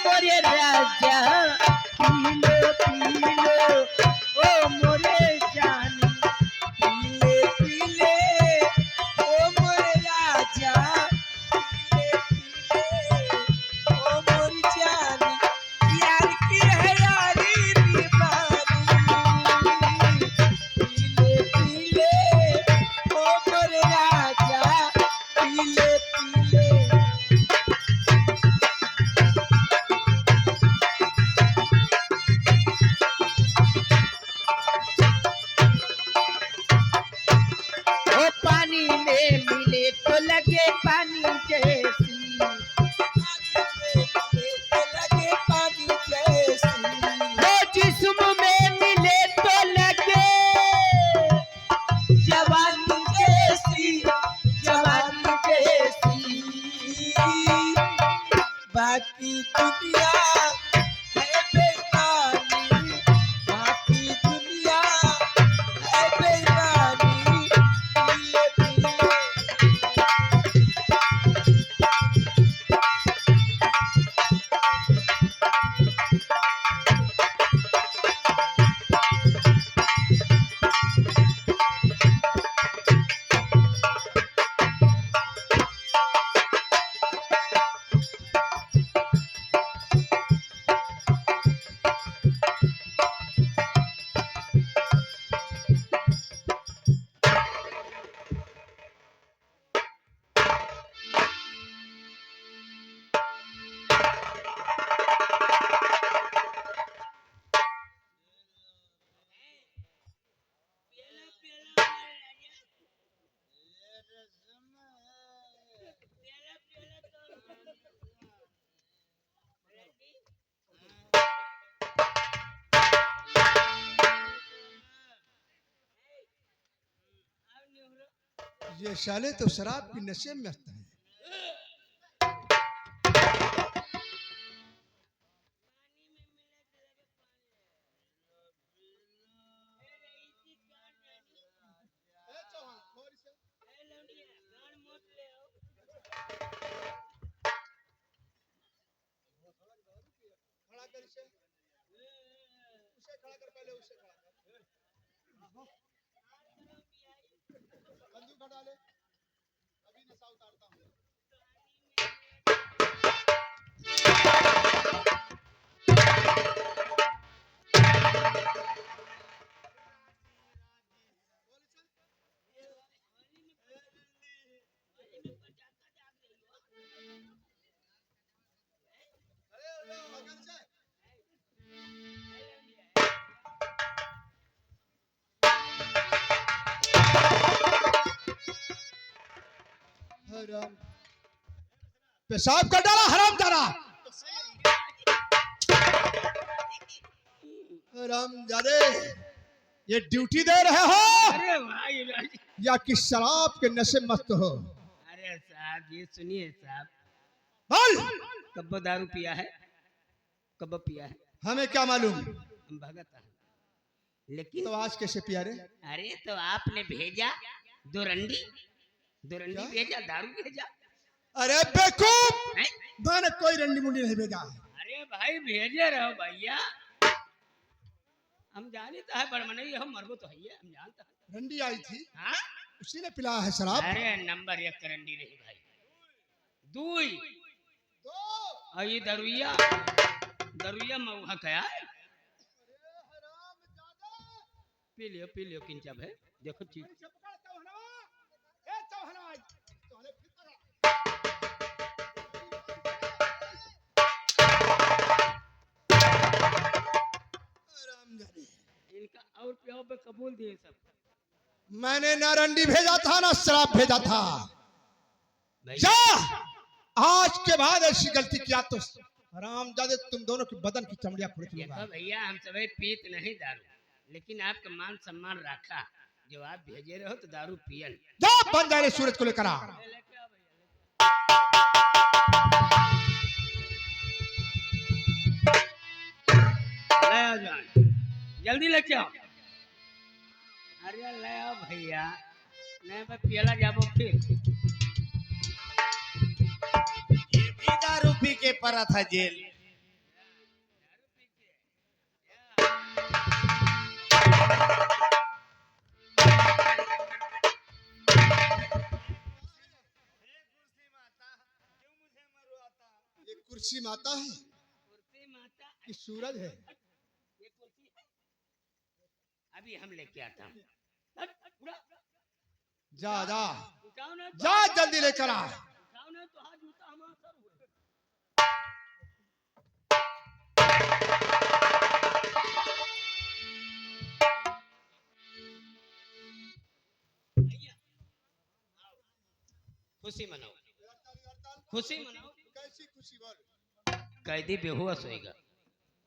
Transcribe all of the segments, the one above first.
मोरे राजा पीलो पीलो ओ मोरे जानी पीले पीले ओ मोरे राजा पीले पीले ओ मोरी जानी यार की है यारी दीवानी पीले पीले ओ मोरे राजा पीले पीले ओ पानी में मिले तो लगे पानी जैसी लगे पानी जैसी ओ जिस्म में मिले तो लगे जवानी जैसी जवानी जैसी बाकी दुनिया है बेईमानी बाकी दुनिया है बेईमानी पीले पीले ये साले तो शराब की नशे में मस्त हैं। खड़ा कर इसे, उसे खड़ा कर, पहले उसे खड़ा कर, बंदूक हटा ले, अभी नशा उतारता हूँ। पेशाब कर डाला हराम जादा, हराम जादे, ये ड्यूटी दे रहे हो अरे भाई या कि शराब के नशे मस्त हो? अरे साहब ये सुनिए साहब बोल, कब दारू पिया है कब पिया है हमें क्या मालूम, हम भगत हैं लेकिन तो आज कैसे पिया रे? अरे तो आपने भेजा दुरंडी दुरंडी क्या? भेजा दारू भेजा अरे बेवकूफ, हैं? मैंने कोई रंडी मुंडी नहीं भेजा। अरे भाई भेजे रहो भैया हम जानता है बड़मनई हम मरबो तो है हम जानता है रंडी आई थी, हाँ उसी ने पिलाया है शराब। अरे नंबर 1 करंडी रही भाई दुई तो और ये दरुइया दरुइया मऊहा क्या है पी लियो किंचा भाई देखो ठीक इनका और प्याओ पे कबूल दिए सब मैंने ना रंडी भेजा था ना शराब भेजा था। भैया जा, आज के बाद ऐसी गलती किया तो हरामजादे तुम दोनों की बदन की चमड़ियां खुड़ दूंगा। देखो भैया हम सभी पीत नहीं दारू लेकिन आपका मान सम्मान रखा जो आप भेजे रहो तो दारू पियन जा, बन जा रे सूरज को लेकर आ। ले आओ जान जल्दी लेके आओ अरे ले आओ भैया नहीं मैं पियला जाबो फिर ये भी दारू पी के पड़ा था जेल। तुलसी माता है कुर्सी माता कि सूरज है? ये कुर्सी है अभी हम लेके आता हूँ हट, उड़ा। जा जा उठाओ ना तो जा हाथ- जल्दी लेकर आ। उठाओ ना तो हाथ जूता हमारा सर हुए भैया, आओ। खुशी मनाओ खुशी मनाओ कैसी खुशी बोल? कैदी बेहोश होएगा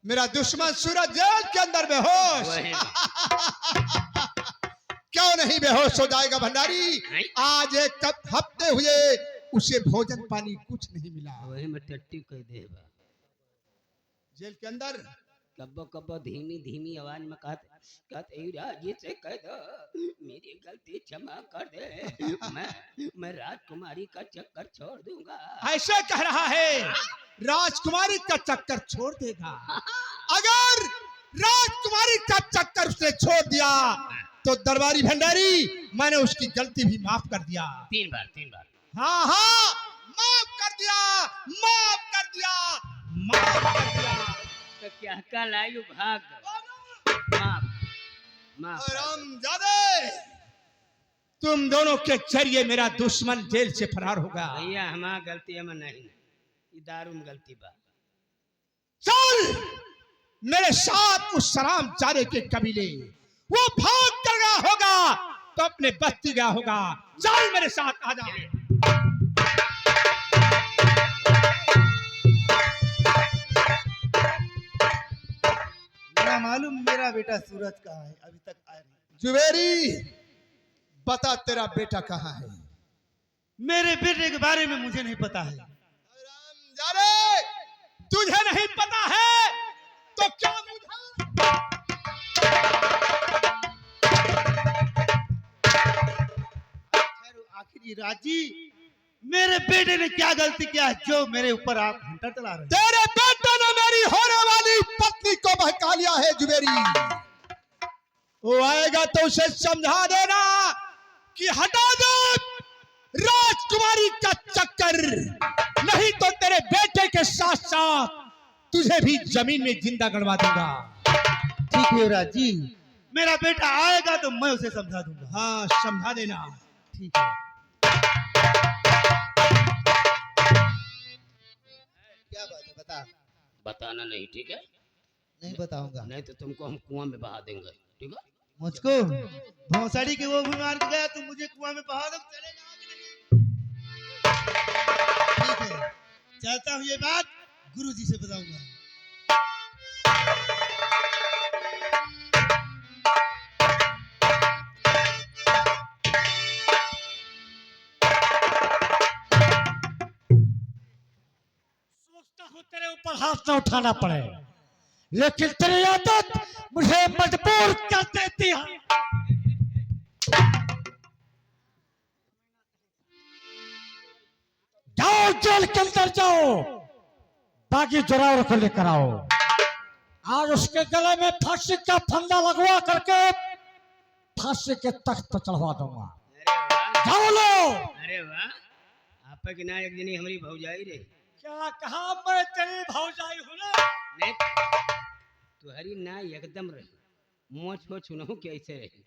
मेरा दुश्मन सूरज जेल के अंदर बेहोश। वही क्यों नहीं बेहोश हो जाएगा भंडारी? नहीं। आज एक हफ्ते हुए उसे भोजन पानी कुछ नहीं मिला। वही में टट्टी कह दे जेल के अंदर कब्बो कब्बो धीमी धीमी आवाज में कहते राजी से कह दो मेरी गलती क्षमा कर दे मैं राजकुमारी का चक्कर छोड़ दूंगा ऐसे कह रहा है राजकुमारी का चक्कर छोड़ देगा। अगर राजकुमारी का चक्कर उसने छोड़ दिया तो दरबारी भंडारी मैंने उसकी गलती भी माफ कर दिया। 3 बार हाँ हाँ माफ कर दिया, माफ कर दिया, माफ कर दिया। तो क्या कल आयु भाग माफ माफ कर दो। हरामजादे, तुम दोनों के जरिए मेरा दुश्मन जेल से फरार होगा। भैया हमारा गलती हम नहीं ये दारू में गलती बा चल मेरे साथ उस सलाम चारे के कबीले, वो भाग कर गया होगा तो अपने बस्ती गया होगा। चल मेरे साथ आ जा। ना मालूम मेरा बेटा सूरज कहाँ है, अभी तक आया नहीं। जुबेरी बता तेरा बेटा कहाँ है? मेरे बेटे के बारे में मुझे नहीं पता है। हरामजादे, तुझे नहीं पता है तो क्या मुझे? आखिर राजी मेरे बेटे ने क्या गलती किया है जो मेरे ऊपर आप घंटा चला रहे हैं? तेरे बेटे ने मेरी होने वाली पत्नी को बहका लिया है जुबेरी। वो आएगा तो उसे समझा देना कि हटा दे राजकुमारी का चक्कर, नहीं तो तेरे बेटे के साथ साथ तुझे भी जमीन में जिंदा गड़वा दूंगा। ठीक है राजी, मेरा बेटा आएगा तो मैं उसे समझा दूंगा। हाँ समझा देना। ठीक है। क्या बात है, बता। बताना नहीं ठीक है नहीं बताऊंगा। नहीं तो तुमको हम कुआं में बहा देंगे ठीक है मुझको भौसड़ी के वो भी मार के गया तो मुझे कुआं में बहा दो, चलेगा कि नहीं? ठीक है, चलता हूँ, ये बात गुरुजी से बताऊंगा। सोचता हूँ तेरे ऊपर हाथ न उठाना पड़े, लेकिन तेरी आदत मुझे मजबूर कर देती है। जाओ जेल के अंदर जाओ, बाकी जोरावर को लेकर आओ। आज उसके गले में फांसी का फंदा लगवा करके फांसी के तख्त पर चढ़वा दूंगा। जाओ लो। अरे वाह आप के ना एक दिन हमारी भौजाई रे क्या कहा मैं तेरी भौजाई हूँ ना? नहीं तुहरी ना एकदम रही मोछ को चुनहु कैसे रही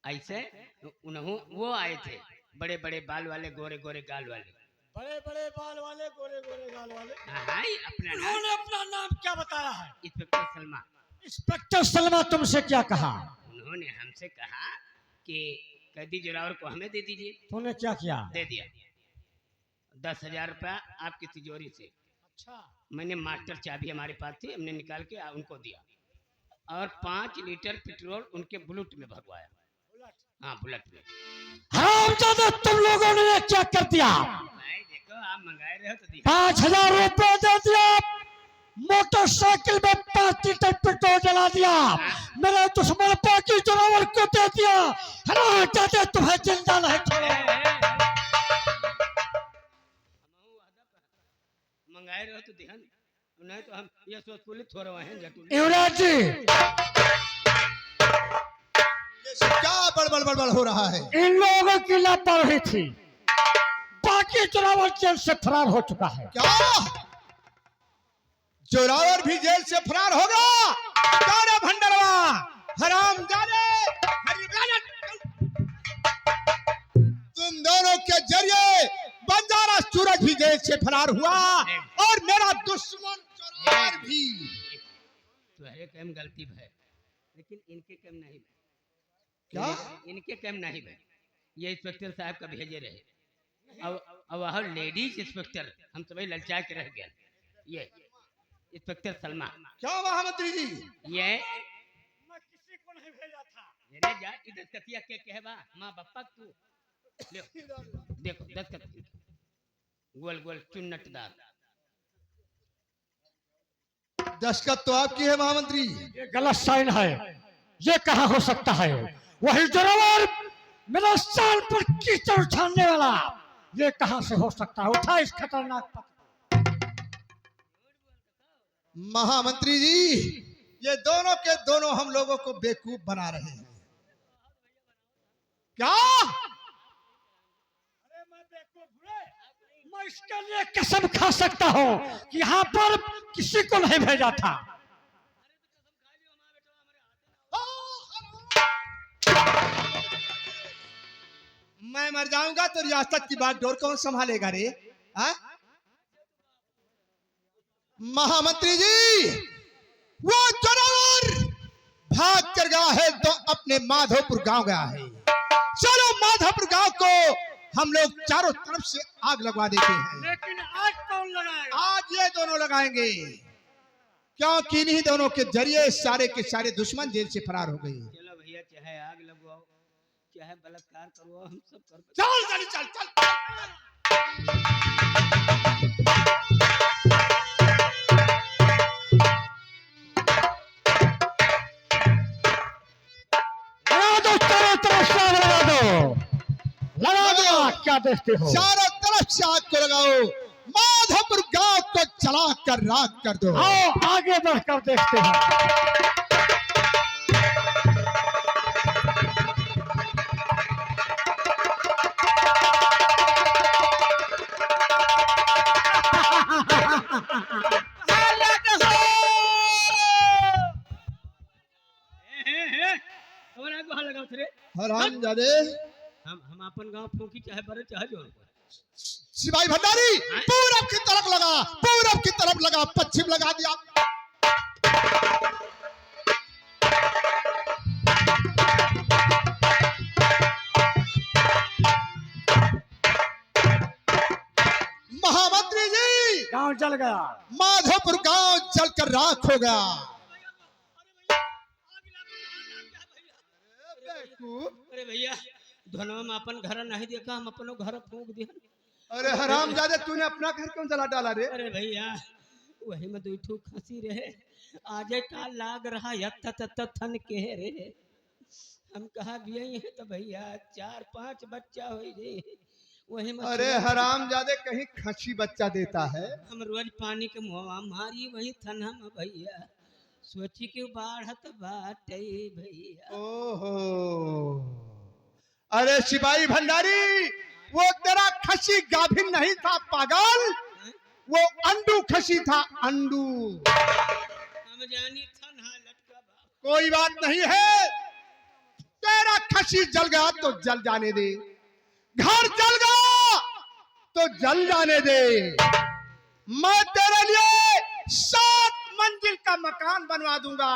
ऐसे उन्हों वो आए थे बड़े बड़े बाल वाले गोरे गोरे गाल वाले बड़े बड़े बाल वाले गोरे गोरे गाल वाले। हाँ अपना नाम उन्होंने अपना नाम क्या बताया है? इंस्पेक्टर सलमा इंस्पेक्टर सलमा तुमसे क्या कहा? उन्होंने हमसे कहा कि कैदी जोरावर को हमें दे दीजिए। तूने क्या किया? दे दिया 10,000 रुपया आपकी तिजोरी से। अच्छा, मैंने मास्टर चाबी हमारे पास थी हमने निकाल के उनको दिया और 5 लीटर पेट्रोल उनके बुलेट में भरवाया। हाँ बुलेट में। हरामजादा तुम लोगों ने ये क्या कर दिया? भाई देखो आप मंगाए रहे हो तो दिखा। 5,000 रुपए दे दिया, मोटरसाइकिल में 5 लीटर पेट्रोल जला दिया, मेरे दुश्मन बाकी जोरावर को दे दिया। हरामजादा तुम्हें जिंदा नहीं छोड़ेंगे। मंगाए रहे हो तो ध्यान नहीं तो हम ये सोच पुलिस थोड़ा वहीं जटू। युवराज जी, ये सब क्या बड़बड़ बड़बड़ हो रहा है? इन लोगों की लापरवाही थी। कि जोरावर जेल से फरार हो चुका है। क्या जोरावर भी जेल से फरार होगा? जाने भंडरवा, हरामजादे, तुम दोनों के जरिए बंजारा सूरज भी जेल से फरार हुआ और मेरा दुश्मन जोरावर भी। तुम्हारे कैम गलती भाई, लेकिन इनके कैम नहीं भाई। क्या? इनके कैम नहीं भाई, ये इंस्पेक्टर साहब का भेजे रहे। अब वह लेडीज इंस्पेक्टर हम सभी ललचा के रह गए। ये इंस्पेक्टर सलमा। क्या महामंत्री जी? ये मैं किसी को नहीं भेजा था। ये जा इधर कतिया के कहबा मां बप्पा तू ले देखो दस गोल गोल चुन्नटदार दस्तखत तो आपकी है महामंत्री। ये गलत साइन है, ये कहाँ हो सकता है? वही जोरावर मेरा साल पर कीचड़ उछालने वाला, ये कहाँ से हो सकता है? उठा इस खतरनाक पत्र। महामंत्री जी, ये दोनों के दोनों हम लोगों को बेवकूफ बना रहे हैं। क्या? मैं इसके लिए कसम खा सकता हूँ कि यहाँ पर किसी को नहीं भेजा था। मैं मर जाऊंगा तो रियासत की बागडोर कौन संभालेगा रे? हा? महामंत्री जी, वो जोरावर भाग कर गया है तो अपने माधोपुर गांव गया है। चलो माधोपुर गांव को हम लोग चारों तरफ से आग लगवा देते हैं। लेकिन आज कौन लगाएगा? आज ये दोनों लगाएंगे, क्योंकि इन्हीं दोनों के जरिए सारे के सारे दुश्मन जेल से फरार हो गए। चलो भैया, चाहे आग लगवाओ चाहे बलात्कार करो, हम सब कर। चल चल चल चल। लगा दो, क्या देखते हो? चारों तरफ से आग को लगाओ, माधोपुर गांव को जला कर राख कर दो। आओ आगे बढ़कर देखते हैं। हरामजादे, हम अपन गांव फूकी चाहे बड़े चाहे जोर सिपाही भंडारी, पूरब की तरफ लगा, पूरब की तरफ लगा, पश्चिम लगा दिया। महामंत्री जी, गांव जल गया। माधोपुर गांव जलकर राख हो गया। अरे भैया, धनवा में अपन घर नहीं देखा, हम अपनो घर फूक दिया। अरे हरामजादे, तूने अपना घर क्यों जला डाला रे? अरे भैया, वही में दो ठू खसी रहे, आजे का लाग रहा थन के रे। हम कहा भी है तो भैया 4-5 बच्चा हो रे, वही में। अरे हरामजादे, कहीं खसी बच्चा देता है? हम रोज पानी के मुँह मारी वही थन में भैया, सोची के बाढ़त बाटे भैया। ओहो, अरे सिपाही भंडारी, वो तेरा खसी गाभिन नहीं था पागल, वो अंडू खसी था, अंडू। हम जानी थन लटका बा। कोई बात नहीं है, तेरा खसी जल गया तो जल जाने दे, घर जल गया तो जल जाने दे। मैं तेरे लिए 7 मंजिल का मकान बनवा दूंगा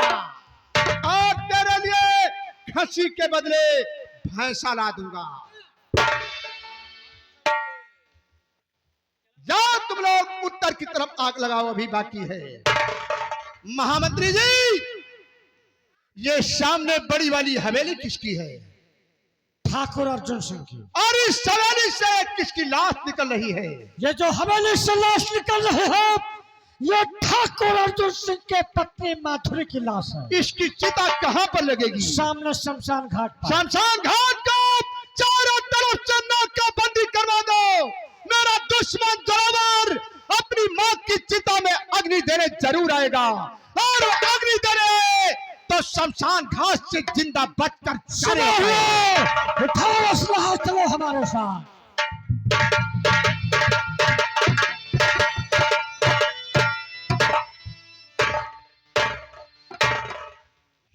और तेरे लिए खसी के बदले भैंसा ला दूंगा। जाओ तुम लोग उत्तर की तरफ आग लगाओ, अभी बाकी है। महामंत्री जी, ये सामने बड़ी वाली हवेली किसकी है? ठाकुर अर्जुन सिंह की। और इस हवेली से किसकी लाश निकल रही है? ये जो हवेली से लाश निकल रही है, ये ठाकुर अर्जुन सिंह के पत्नी माधुरी की लाश है। इसकी चिता कहाँ पर लगेगी? सामने शमशान घाट पर। शमशान घाट को चारों तरफ से नाकाबंदी करवा दो। मेरा दुश्मन जोरावर अपनी मां की चिता में अग्नि देने जरूर आएगा, और अग्नि देने तो शमशान घाट से जिंदा बचकर चलेगा। उठाओ असलहा, चलो हमारे साथ।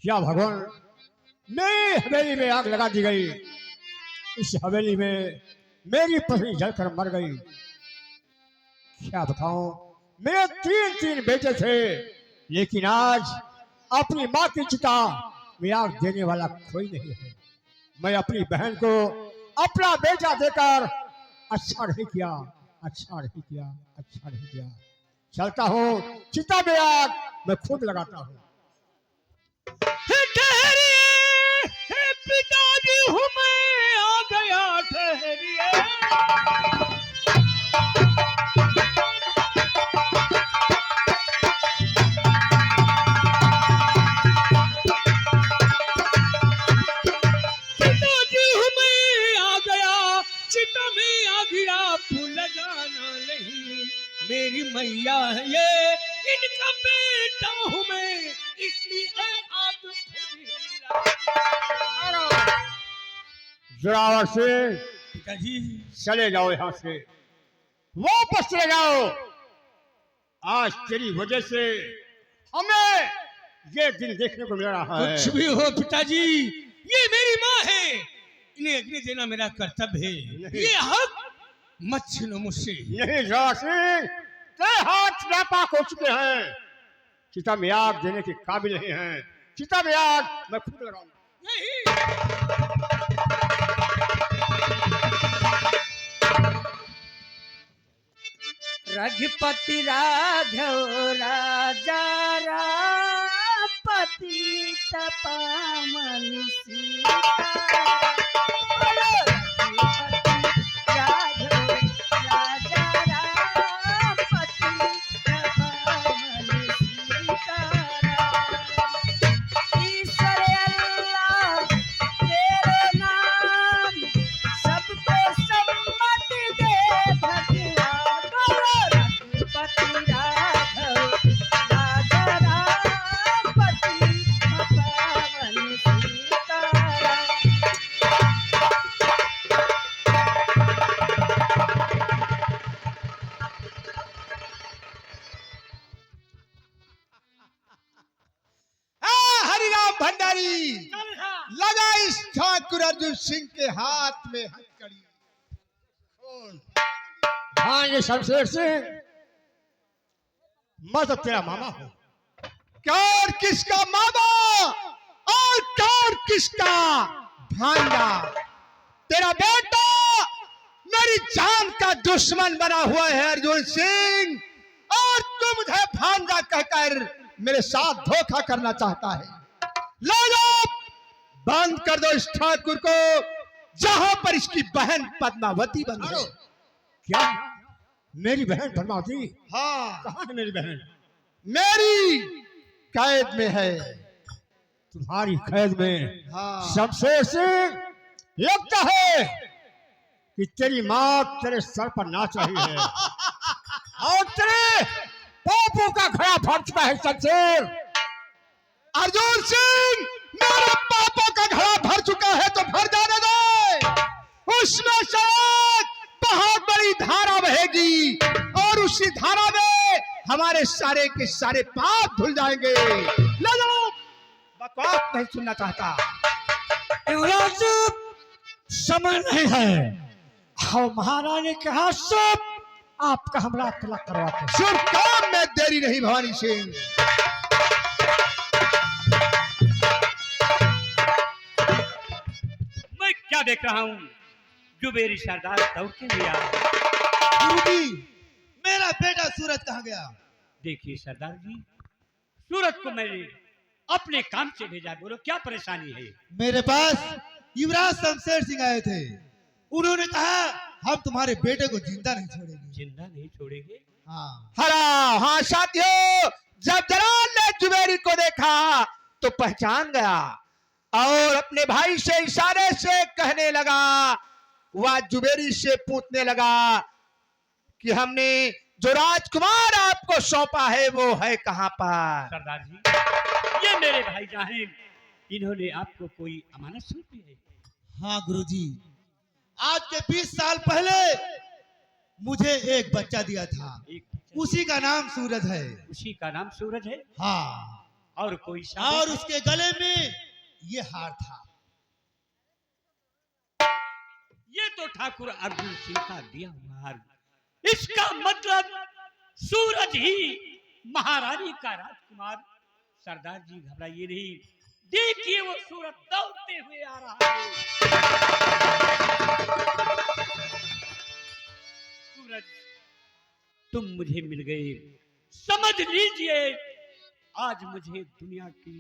क्या भगवान, मेरी हवेली में आग लगा दी गई। इस हवेली में मेरी पत्नी जलकर मर गई। क्या बताऊं, मेरे 3 बेटे थे, लेकिन आज अपनी माँ की चिता में आग देने वाला कोई नहीं है। मैं अपनी बहन को अपना बेटा देकर अच्छा नहीं किया, अच्छा नहीं किया, अच्छा नहीं किया। चलता हूँ चिता में आग मैं खुद लगाता हूँ। पिताजी हूँ मैं, आ गया ठहरिए। पिताजी हूँ मैं, आ गया चिता में आ गया, फूल लगाना नहीं मेरी मैया है ये, इनका बेटा हूँ मैं, इसलिए आग खुद ही लगा। जोरावर सिंह, पिताजी चले जाओ यहाँ से, वापस चले जाओ। आज तेरी वजह से हमें ये दिन देखने को मिल रहा है। कुछ भी हो पिताजी, ये मेरी माँ है, इन्हें अग्नि देना मेरा कर्तव्य है। ये हक मत छीनो मुझसे। नहीं जोरावर सिंह, तेरे हाथ नापाक हो चुके हैं, चिता में आग देने के काबिल नहीं हैं। चिता में आग मैं खुद लगाऊंगा। नहीं, रघुपति राघव राजा रापति तपामन सीता। भंडारी लगा इस ठाकुर अर्जुन सिंह के हाथ में हथकड़ी। हाँ, ये शमशेर सिंह, मैं तो तेरा मामा हूँ। कौन किसका मामा और कौन किसका भांजा? तेरा बेटा मेरी जान का दुश्मन बना हुआ है अर्जुन सिंह, और तू मुझे भांजा कहकर मेरे साथ धोखा करना चाहता है। लो लो, बंद कर दो इस ठाकुर को, जहां पर इसकी बहन पद्मावती बन गई। क्या मेरी बहन पद्मावती? हाँ, कहाँ है मेरी बहन? मेरी कैद में है। तुम्हारी कैद में? हाँ। शमशेर सिंह, लगता है कि तेरी माँ तेरे सर पर नाच रही है और तेरे पापों का घड़ा भर चुका है। शमशेर, अर्जुन सिंह, मेरे पापों का घड़ा भर चुका है तो भर जाने दे। उसमें शायद बहुत बड़ी धारा बहेगी और उसी धारा में हमारे सारे के सारे पाप धुल जाएंगे। ले जाओ, बकवास नहीं सुनना चाहता। युवराज, समय नहीं है। और महारानी के हाथ से आपका हमरा तिलक करवाते हैं। शुभ काम में देरी नहीं भवानी सिंह। मैं क्या देख रहा हूँ? जुबेरी सरदार दौड़ के लिया। गुरुजी, मेरा बेटा सूरज कहाँ गया? देखिए सरदार जी, सूरज को मैंने अपने काम से भेजा। बोलो क्या परेशानी है? मेरे पास युवराज शमशेर सिंह आए थे। उन्होंने कहा हम तुम्हारे बेटे को जिंदा नहीं छोड़ेंगे। जिंदा नहीं छोड़ेंगे? हाँ। हरा, हाँ साथियों, जब जलाल ने जुबेरी को देखा तो पहचान गया और अपने भाई से इशारे से कहने लगा, वह जुबेरी से पूछने लगा कि हमने जो राजकुमार आपको सौंपा है वो है कहां पर? सरदार जी, ये मेरे भाई जाहिर, इन्होंने आपको कोई अमानत सौंपी है। हाँ गुरुजी, आज के 20 साल पहले मुझे एक बच्चा दिया था। एक उसी का नाम सूरज है। उसी का नाम सूरज है? हाँ। और कोई और उसके गले में ये हार था। ये तो ठाकुर अर्जुन सिंह का दिया हुआ हार। इसका मतलब सूरज ही महारानी का राजकुमार। सरदार जी घबराइए नहीं, देखिए वो सूरज दौड़ते हुए आ रहा है। सूरज, तुम मुझे मिल गए, समझ लीजिए आज मुझे दुनिया की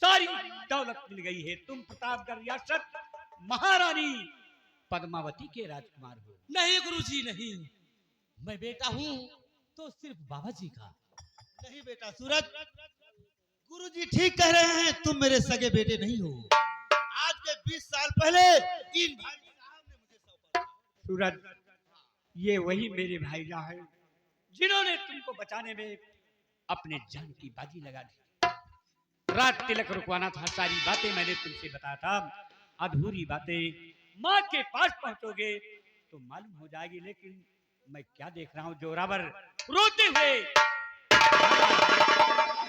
सारी दौलत मिल गई है। तुम प्रतापगढ़ रियासत महारानी पद्मावती के राजकुमार हो। नहीं गुरुजी नहीं, मैं बेटा हूँ तो सिर्फ बाबा जी का। नहीं बेटा सूरज, गुरुजी ठीक कह रहे हैं, तुम मेरे सगे बेटे नहीं हो। आज के 20 साल पहले इन भाई साहब ने मुझे सौंपा। सूरज, ये वही मेरे भाईजा हैं जिन्होंने तुमको बचाने में अपने जान की बाजी लगा दी। रात तिलक रुकवाना था, सारी बातें मैंने तुमसे बताया था। अधूरी बातें माँ के पास पहुंचोगे तो मालूम हो जाएगी। लेकिन मैं क्या देख रहा हूँ, जोरावर रोते हुए।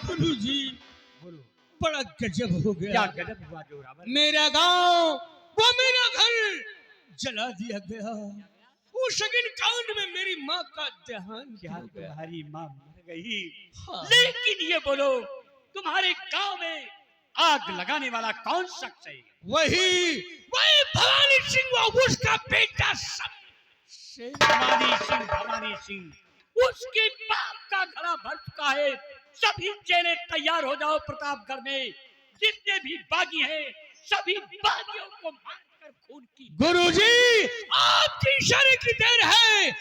गुरुजी बोलो, बड़ा गजब हो क्या गया। गजब हुआ जोरावर? मेरा गांव, वो मेरा घर जला दिया गया। उस अग्निकांड में मेरी माँ का देहांत क्या हो गया। तुम्हारी माँ मर गई? हाँ। लेकिन ये बोलो, तुम्हारे गांव में आग लगाने वाला कौन शख्स है? वही भवानी सिंह, वो उसका बेटा भवानी सिंह, उसके बाप का घड़ा भर चुका है। सभी चेले तैयार हो जाओ, प्रतापगढ़ में जितने भी बागी हैं सभी बागियों को मारकर खून की। गुरुजी आपकी इशारे की देर है।